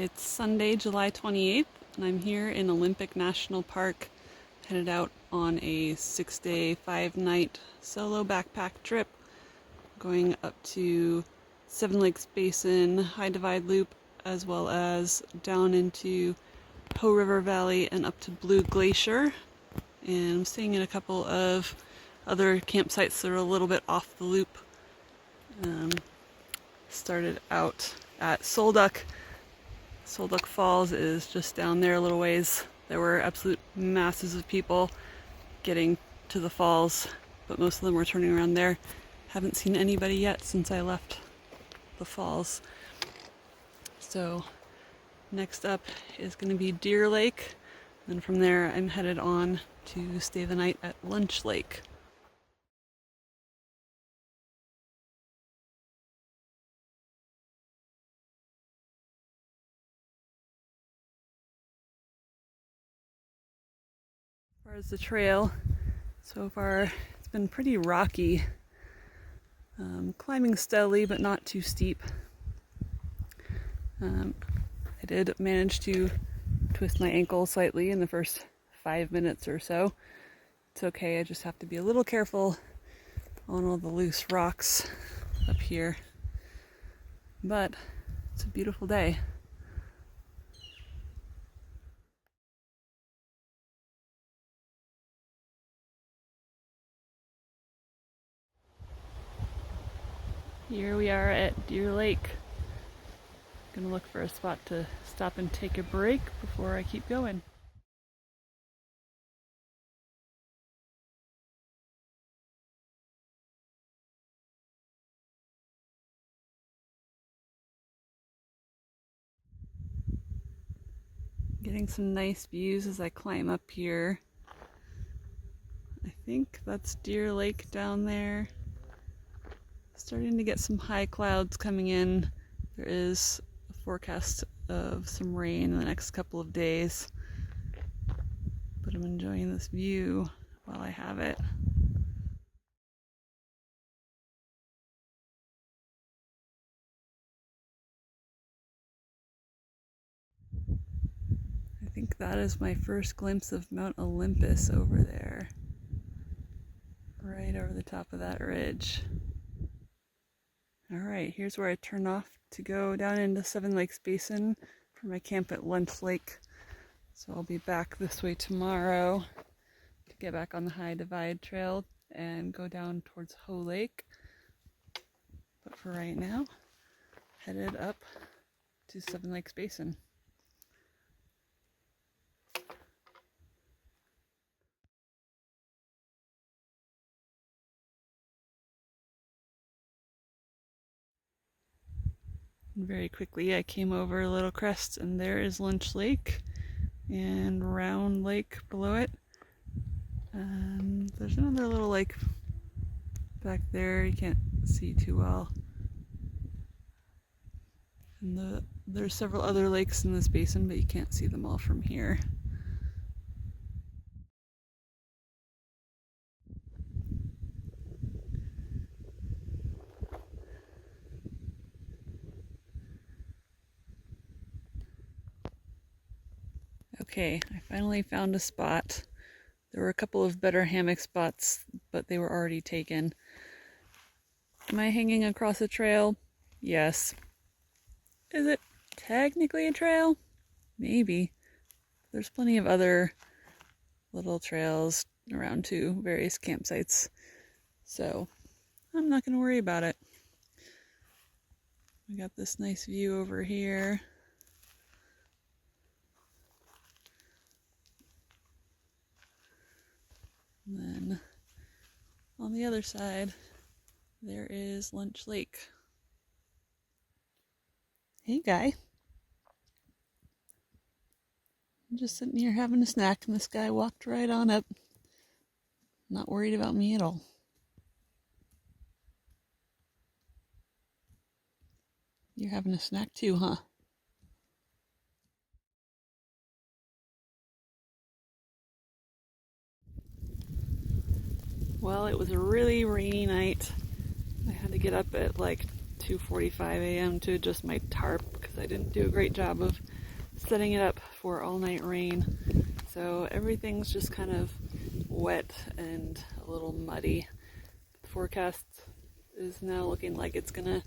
It's Sunday, July 28th, and I'm here in Olympic National Park, headed out on a 6-day, 5-night solo backpack trip, going up to Seven Lakes Basin, High Divide Loop, as well as down into Hoh River Valley and up to Blue Glacier. And I'm staying in a couple of other campsites that are a little bit off the loop. Started out at Sol Duc. Sol Duc Falls is just down there a little ways. There were absolute masses of people getting to the falls, but most of them were turning around there. Haven't seen anybody yet since I left the falls. So next up is going to be Deer Lake, and from there I'm headed on to stay the night at Lunch Lake. As far as the trail, so far it's been pretty rocky. Climbing steadily but not too steep. I did manage to twist my ankle slightly in the first 5 minutes or so. It's okay, I just have to be a little careful on all the loose rocks up here. But it's a beautiful day. Here we are at Deer Lake. Gonna look for a spot to stop and take a break before I keep going. Getting some nice views as I climb up here. I think that's Deer Lake down there. Starting to get some high clouds coming in. There is a forecast of some rain in the next couple of days, but I'm enjoying this view while I have it. I think that is my first glimpse of Mount Olympus over there, right over the top of that ridge. Alright, here's where I turn off to go down into Seven Lakes Basin for my camp at Lunch Lake. So I'll be back this way tomorrow to get back on the High Divide Trail and go down towards Hoh Lake. But for right now, headed up to Seven Lakes Basin. Very quickly I came over a little crest and there is Lunch Lake and Round Lake below it. And there's another little lake back there you can't see too well. And there's several other lakes in this basin, but you can't see them all from here. Okay, I finally found a spot. There were a couple of better hammock spots, but they were already taken. Am I hanging across a trail? Yes. Is it technically a trail? Maybe. There's plenty of other little trails around to various campsites, so I'm not going to worry about it. We got this nice view over here. And then on the other side, there is Lunch Lake. Hey guy. I'm just sitting here having a snack and this guy walked right on up. Not worried about me at all. You're having a snack too, huh? Well, it was a really rainy night. I had to get up at like 2:45 a.m. to adjust my tarp because I didn't do a great job of setting it up for all-night rain. So everything's just kind of wet and a little muddy. The forecast is now looking like it's gonna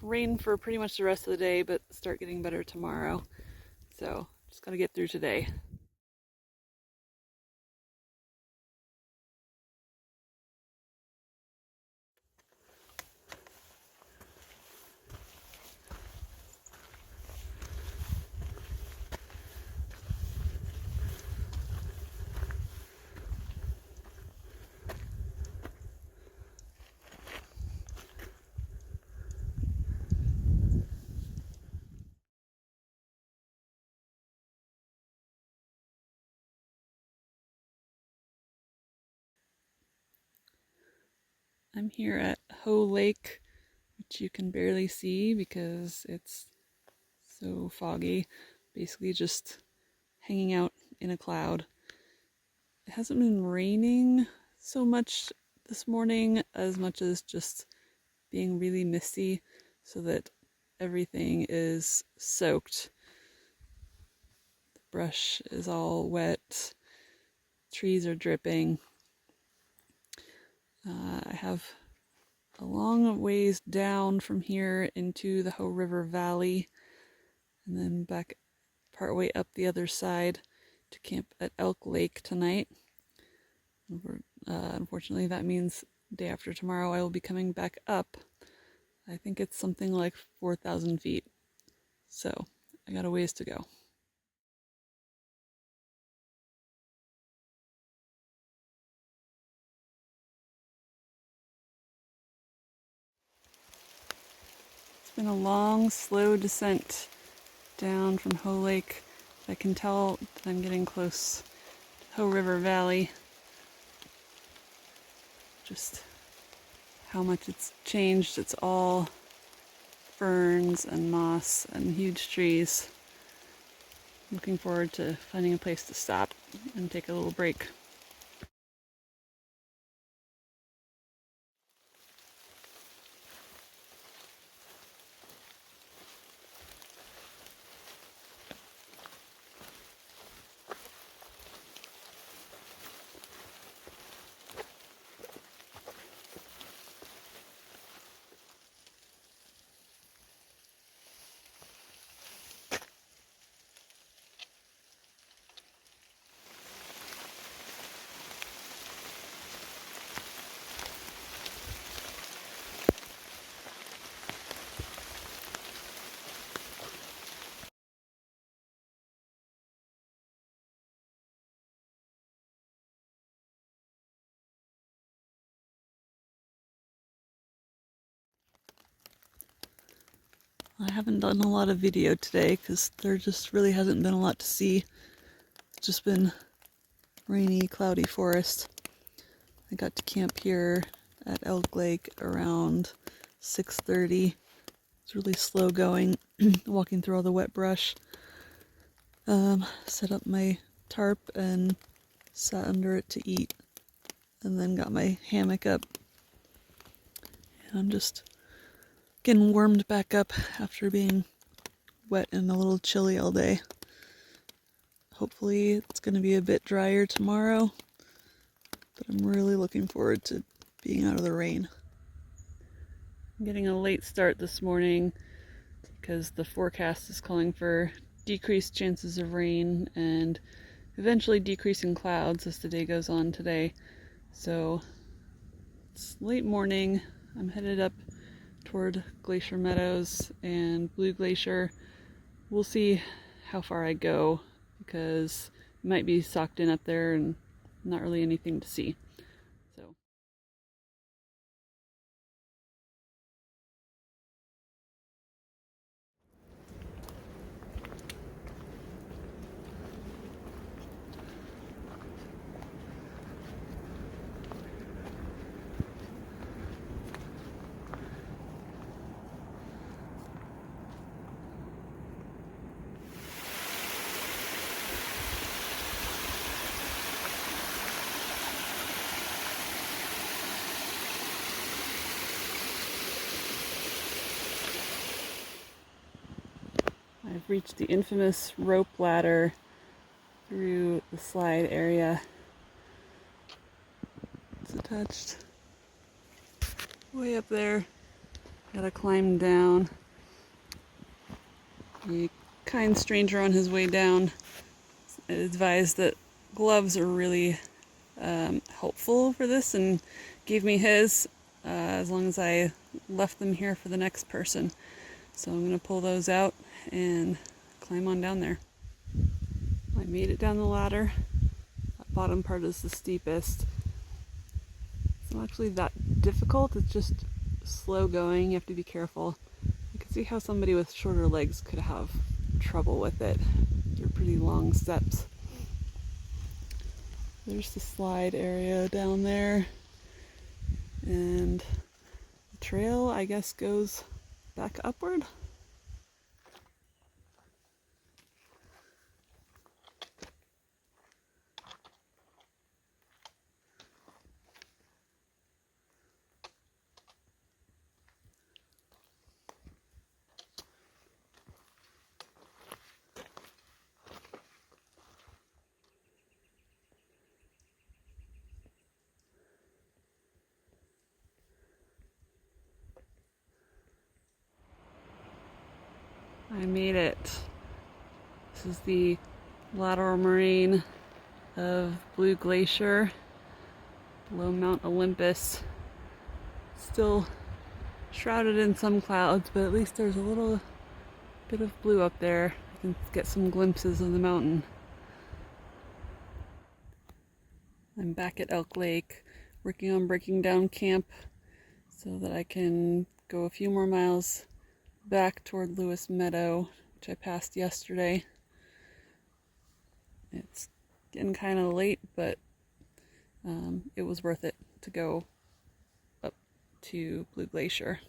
rain for pretty much the rest of the day, but start getting better tomorrow. So just gotta get through today. I'm here at Hoh Lake, which you can barely see because it's so foggy. Basically just hanging out in a cloud. It hasn't been raining so much this morning as much as just being really misty so that everything is soaked. The brush is all wet. Trees are dripping. I have a long ways down from here into the Hoh River Valley and then back partway up the other side to camp at Elk Lake tonight. Unfortunately, that means day after tomorrow I will be coming back up. I think it's something like 4,000 feet. So I got a ways to go. It's been a long, slow descent down from Hoh Lake. I can tell that I'm getting close to Hoh River Valley. Just how much it's changed. It's all ferns and moss and huge trees. Looking forward to finding a place to stop and take a little break. I haven't done a lot of video today because there just really hasn't been a lot to see. It's just been rainy, cloudy forest. I got to camp here at Elk Lake around 6:30. It's really slow going, walking through all the wet brush. Set up my tarp and sat under it to eat, and then got my hammock up. And I'm just getting warmed back up after being wet and a little chilly all day. Hopefully it's going to be a bit drier tomorrow, but I'm really looking forward to being out of the rain. I'm getting a late start this morning because the forecast is calling for decreased chances of rain and eventually decreasing clouds as the day goes on today. So it's late morning. I'm headed up toward Glacier Meadows and Blue Glacier. We'll see how far I go because it might be socked in up there and not really anything to see. So I've reached the infamous rope ladder through the slide area. It's attached way up there. Gotta climb down. A kind stranger on his way down advised that gloves are really helpful for this and gave me his as long as I left them here for the next person. So I'm going to pull those out and climb on down there. I made it down the ladder. That bottom part is the steepest. It's not actually that difficult, it's just slow going. You have to be careful. You can see how somebody with shorter legs could have trouble with it. They're pretty long steps. There's the slide area down there, and the trail, I guess, goes back upward. I made it. This is the lateral moraine of Blue Glacier below Mount Olympus. Still shrouded in some clouds, but at least there's a little bit of blue up there. I can get some glimpses of the mountain. I'm back at Elk Lake, working on breaking down camp so that I can go a few more miles back toward Lewis Meadow, which I passed yesterday. It's getting kind of late, but it was worth it to go up to Blue Glacier.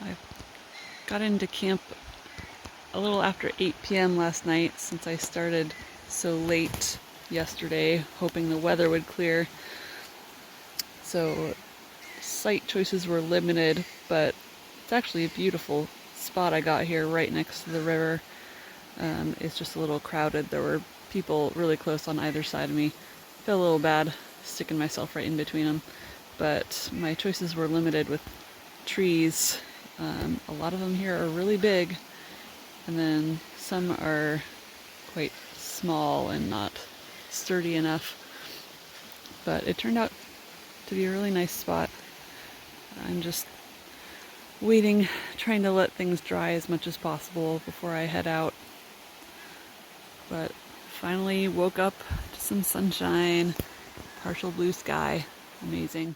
I got into camp a little after 8 p.m. last night since I started so late yesterday, hoping the weather would clear. So site choices were limited, but it's actually a beautiful spot I got here right next to the river. It's just a little crowded. There were people really close on either side of me. Felt a little bad sticking myself right in between them, but my choices were limited with trees. A lot of them here are really big, and then some are quite small and not sturdy enough. But it turned out to be a really nice spot. I'm just waiting, trying to let things dry as much as possible before I head out. But finally woke up to some sunshine, partial blue sky. Amazing.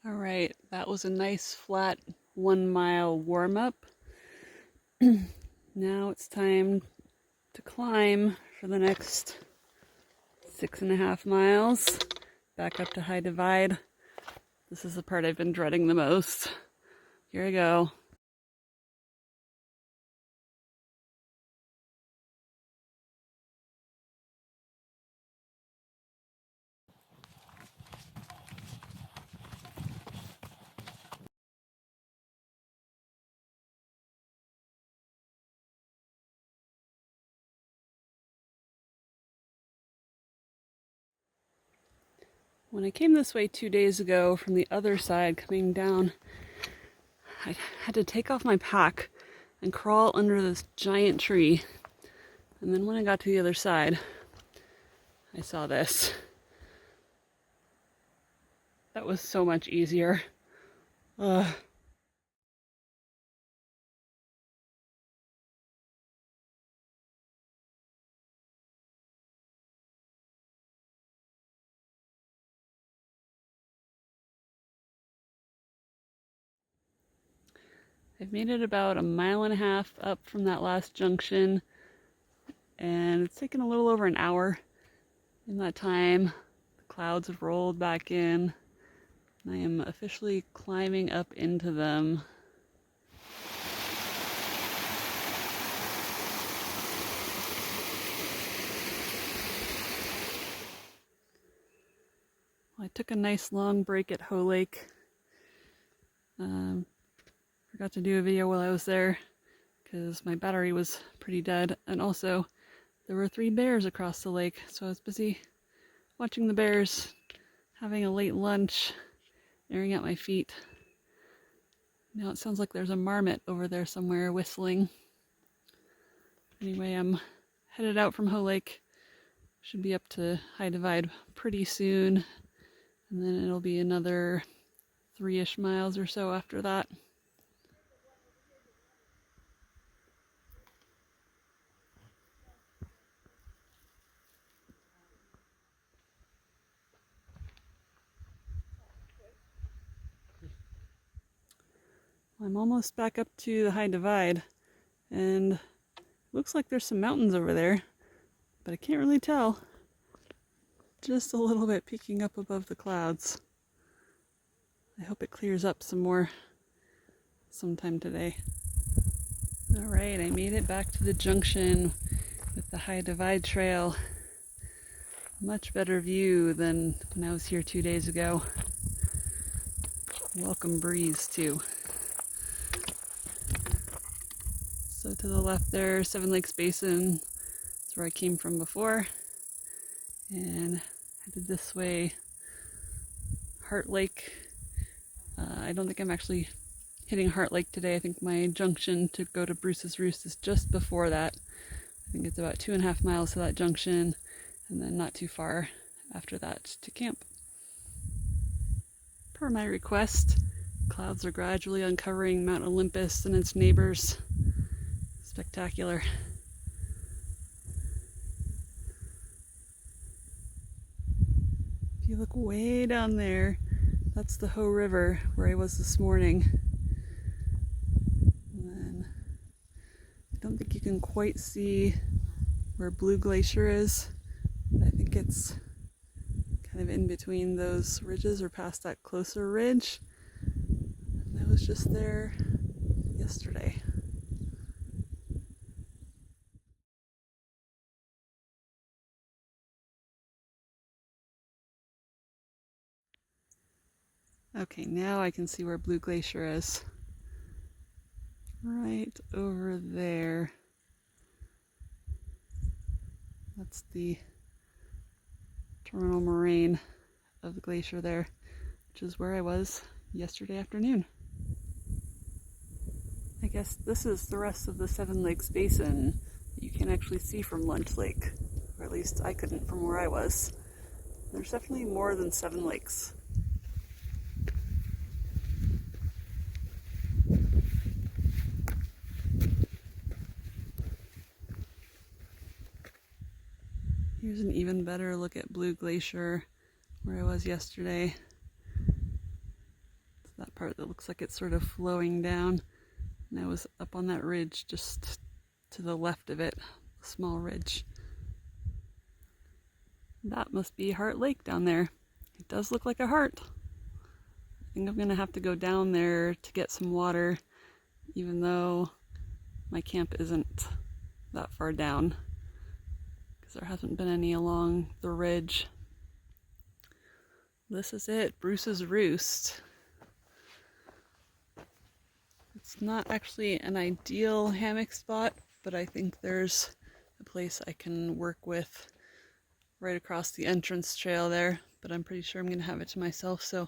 All right, that was a nice flat 1 mile warm up. Now it's time to climb for the next 6.5 miles back up to High Divide. This is the part I've been dreading the most. Here I go. When I came this way 2 days ago from the other side coming down, I had to take off my pack and crawl under this giant tree. And then when I got to the other side, I saw this. That was so much easier. Ugh. I've made it about 1.5 miles up from that last junction, and it's taken a little over an hour. In that time, the clouds have rolled back in, and I am officially climbing up into them. I took a nice long break at Hoh Lake. Forgot to do a video while I was there because my battery was pretty dead, and also there were 3 bears across the lake, so I was busy watching the bears, having a late lunch, airing out my feet. Now it sounds like there's a marmot over there somewhere whistling. Anyway, I'm headed out from Hoh Lake. Should be up to High Divide pretty soon, and then it'll be another 3-ish miles or so after that. I'm almost back up to the High Divide, and it looks like there's some mountains over there, but I can't really tell. Just a little bit peeking up above the clouds. I hope it clears up some more sometime today. Alright, I made it back to the junction with the High Divide Trail. Much better view than when I was here 2 days ago. Welcome breeze too. So to the left there, Seven Lakes Basin. That's where I came from before. And headed this way, Heart Lake. I don't think I'm actually hitting Heart Lake today. I think my junction to go to Bruce's Roost is just before that. I think it's about 2.5 miles to that junction, and then not too far after that to camp. Per my request, clouds are gradually uncovering Mount Olympus and its neighbors. Spectacular. If you look way down there, that's the Hoh River where I was this morning. And then I don't think you can quite see where Blue Glacier is, but I think it's kind of in between those ridges or past that closer ridge. And I was just there yesterday. Okay, now I can see where Blue Glacier is. Right over there. That's the terminal moraine of the glacier there, which is where I was yesterday afternoon. I guess this is the rest of the Seven Lakes Basin that you can actually see from Lunch Lake, or at least I couldn't from where I was. There's definitely more than 7 lakes. Here's an even better look at Blue Glacier, where I was yesterday. It's that part that looks like it's sort of flowing down, and I was up on that ridge just to the left of it, a small ridge. That must be Heart Lake down there. It does look like a heart. I think I'm gonna have to go down there to get some water, even though my camp isn't that far down, because there hasn't been any along the ridge. This is it, Bruce's Roost. It's not actually an ideal hammock spot, but I think there's a place I can work with right across the entrance trail there, but I'm pretty sure I'm going to have it to myself, so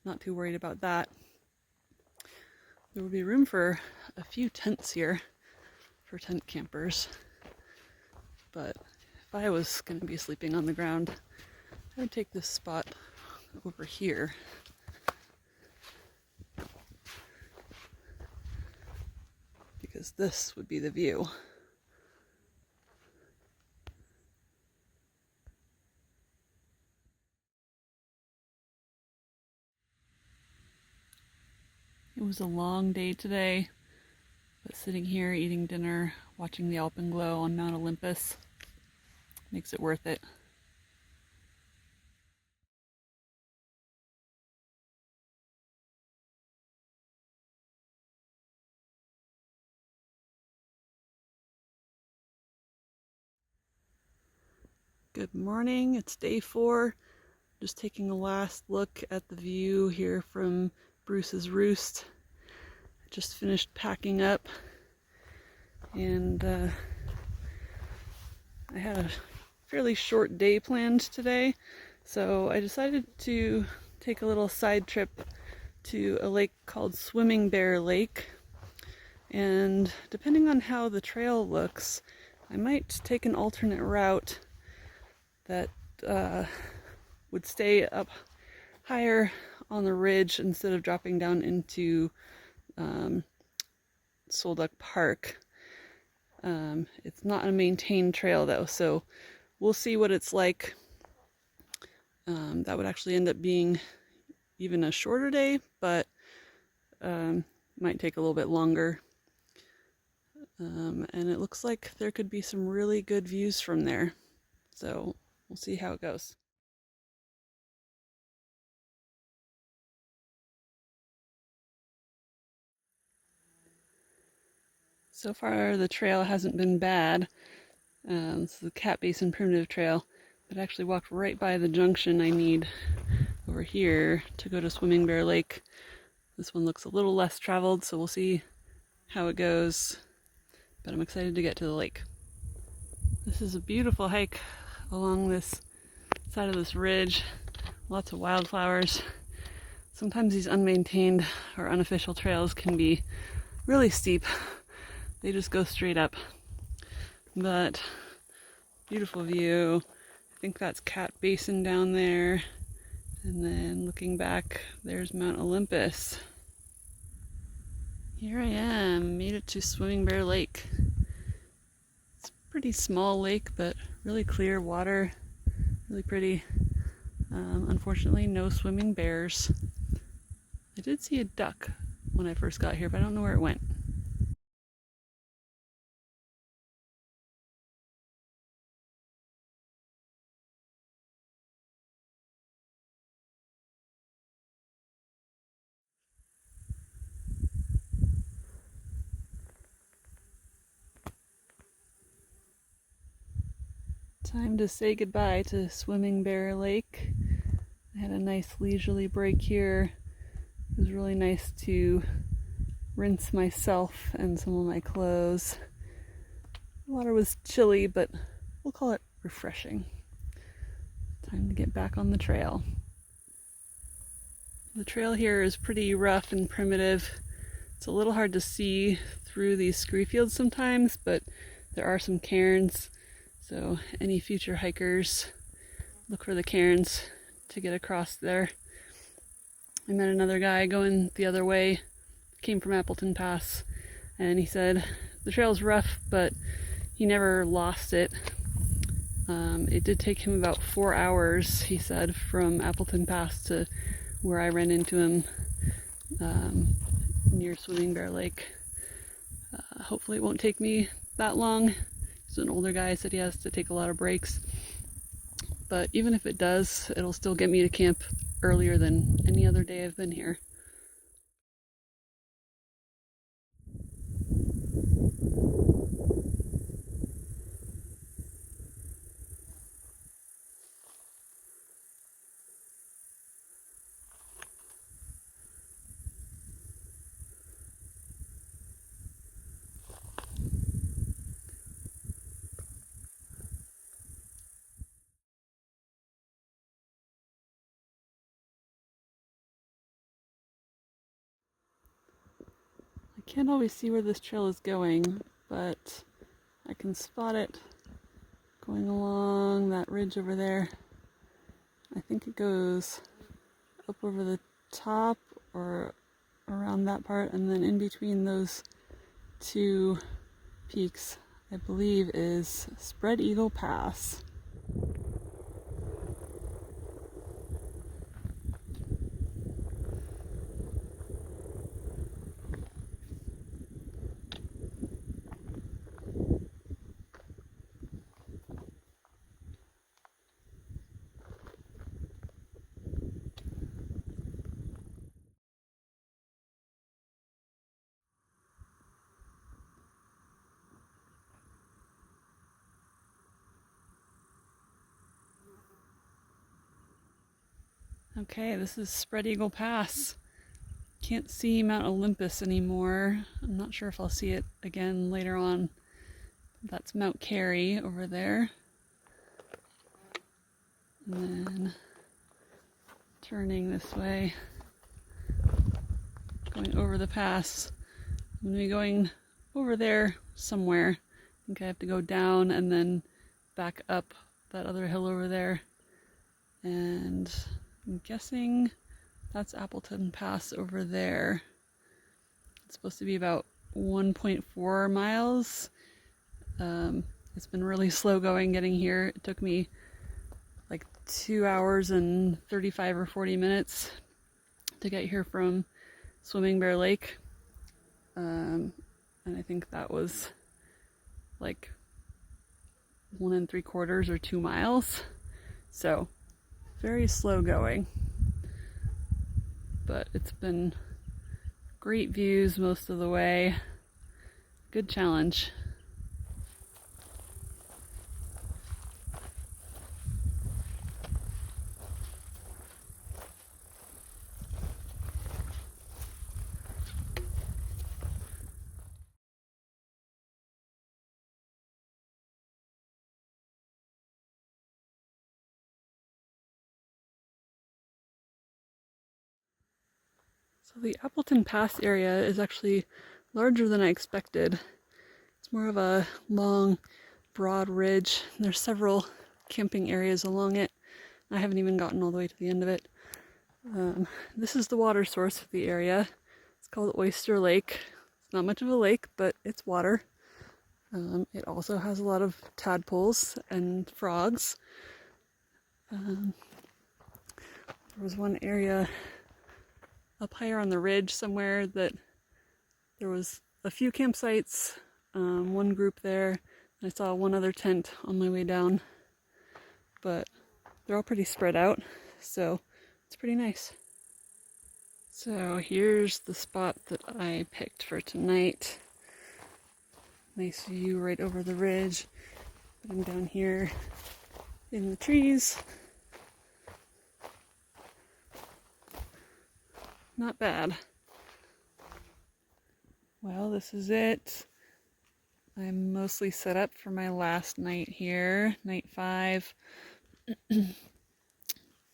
not too worried about that. There will be room for a few tents here for tent campers, but if if I was going to be sleeping on the ground, I would take this spot over here. Because this would be the view. It was a long day today, but sitting here eating dinner, watching the alpenglow on Mount Olympus makes it worth it. Good morning, it's day 4. Just taking a last look at the view here from Bruce's Roost. I just finished packing up and I had a fairly short day planned today, so I decided to take a little side trip to a lake called Swimming Bear Lake, and depending on how the trail looks, I might take an alternate route that would stay up higher on the ridge instead of dropping down into Sol Duc Park. It's not a maintained trail though, so we'll see what it's like. That would actually end up being even a shorter day, but might take a little bit longer. And it looks like there could be some really good views from there, so we'll see how it goes. So far the trail hasn't been bad. This is the Cat Basin Primitive Trail, but I actually walked right by the junction I need over here to go to Swimming Bear Lake. This one looks a little less traveled, so we'll see how it goes, but I'm excited to get to the lake. This is a beautiful hike along this side of this ridge. Lots of wildflowers. Sometimes these unmaintained or unofficial trails can be really steep. They just go straight up. But beautiful view. I think that's Cat Basin down there. And then looking back, there's Mount Olympus. Here I am, made it to Swimming Bear Lake. It's a pretty small lake, but really clear water, really pretty. Unfortunately, no swimming bears. I did see a duck when I first got here, but I don't know where it went. Time to say goodbye to Swimming Bear Lake. I had a nice leisurely break here. It was really nice to rinse myself and some of my clothes. The water was chilly, but we'll call it refreshing. Time to get back on the trail. The trail here is pretty rough and primitive. It's a little hard to see through these scree fields sometimes, but there are some cairns. So any future hikers, look for the cairns to get across there. I met another guy going the other way, came from Appleton Pass, and he said the trail's rough, but he never lost it. It did take him about 4 hours, he said, from Appleton Pass to where I ran into him near Swimming Bear Lake. Hopefully it won't take me that long. He's an older guy, said he has to take a lot of breaks. But even if it does, it'll still get me to camp earlier than any other day I've been here. I can't always see where this trail is going, but I can spot it going along that ridge over there. I think it goes up over the top or around that part, and then in between those two peaks, I believe, is Spread Eagle Pass. Okay, this is Spread Eagle Pass. Can't see Mount Olympus anymore. I'm not sure if I'll see it again later on. That's Mount Carey over there. And then turning this way, going over the pass. I'm going to be going over there somewhere. I think I have to go down and then back up that other hill over there. And I'm guessing that's Appleton Pass over there. It's supposed to be about 1.4 miles. It's been really slow going getting here. It took me like 2 hours and 35 or 40 minutes to get here from Swimming Bear Lake. And I think that was like 1 3/4 or 2 miles. So very slow going. But it's been great views most of the way. Good challenge. So the Appleton Pass area is actually larger than I expected. It's more of a long, broad ridge. There's several camping areas along it. I haven't even gotten all the way to the end of it. This is the water source of the area. It's called Oyster Lake. It's not much of a lake, but it's water. It also has a lot of tadpoles and frogs. There was one area up higher on the ridge somewhere that there was a few campsites, one group there, and I saw one other tent on my way down, but they're all pretty spread out, so it's pretty nice. So here's the spot that I picked for tonight. Nice view right over the ridge, but I'm down here in the trees. Not bad. Well, this is it. I'm mostly set up for my last night here, night 5.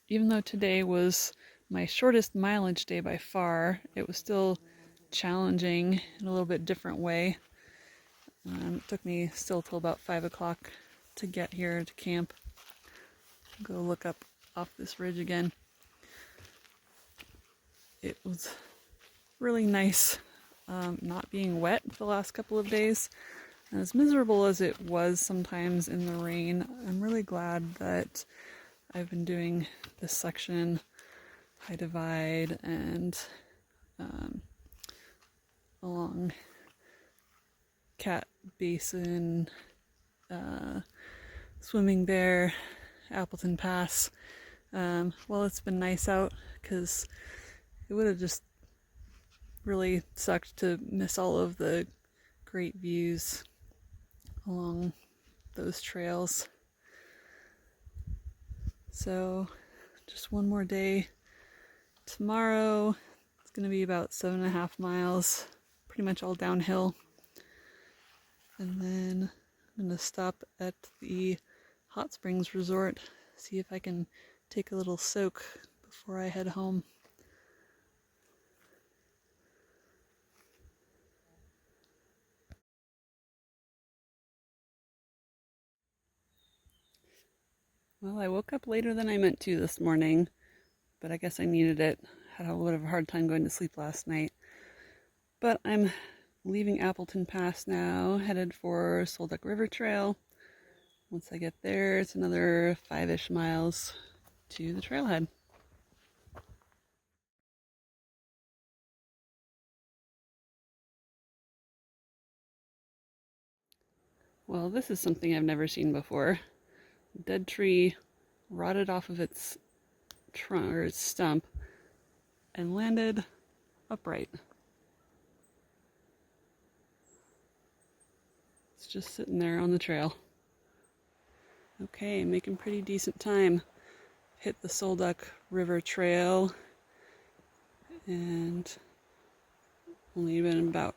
Even though today was my shortest mileage day by far, it was still challenging in a little bit different way. It took me still till about 5 o'clock to get here to camp. Go look up off this ridge again. It was really nice not being wet the last couple of days. And as miserable as it was sometimes in the rain, I'm really glad that I've been doing this section, High Divide, and along Cat Basin, Swimming Bear, Appleton Pass. Well, it's been nice out because it would have just really sucked to miss all of the great views along those trails. So just one more day. Tomorrow it's going to be about 7.5 miles, pretty much all downhill. And then I'm going to stop at the Hot Springs Resort, see if I can take a little soak before I head home. Well, I woke up later than I meant to this morning, but I guess I needed it. Had a little bit of a hard time going to sleep last night. But I'm leaving Appleton Pass now, headed for Sol Duc River Trail. Once I get there, it's another 5-ish miles to the trailhead. Well, this is something I've never seen before. Dead tree rotted off of its trunk or its stump and landed upright. It's just sitting there on the trail. Okay, making pretty decent time. Hit the Sol Duc River Trail and only been about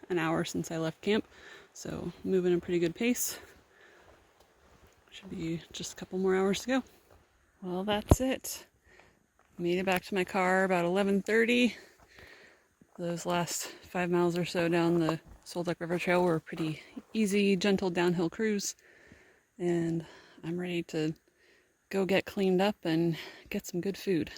an hour since I left camp, so moving at a pretty good pace. Should be just a couple more hours to go. Well, that's it. Made it back to my car about 11:30. Those last 5 miles or so down the Sol Duc River Trail were a pretty easy, gentle downhill cruise, and I'm ready to go get cleaned up and get some good food.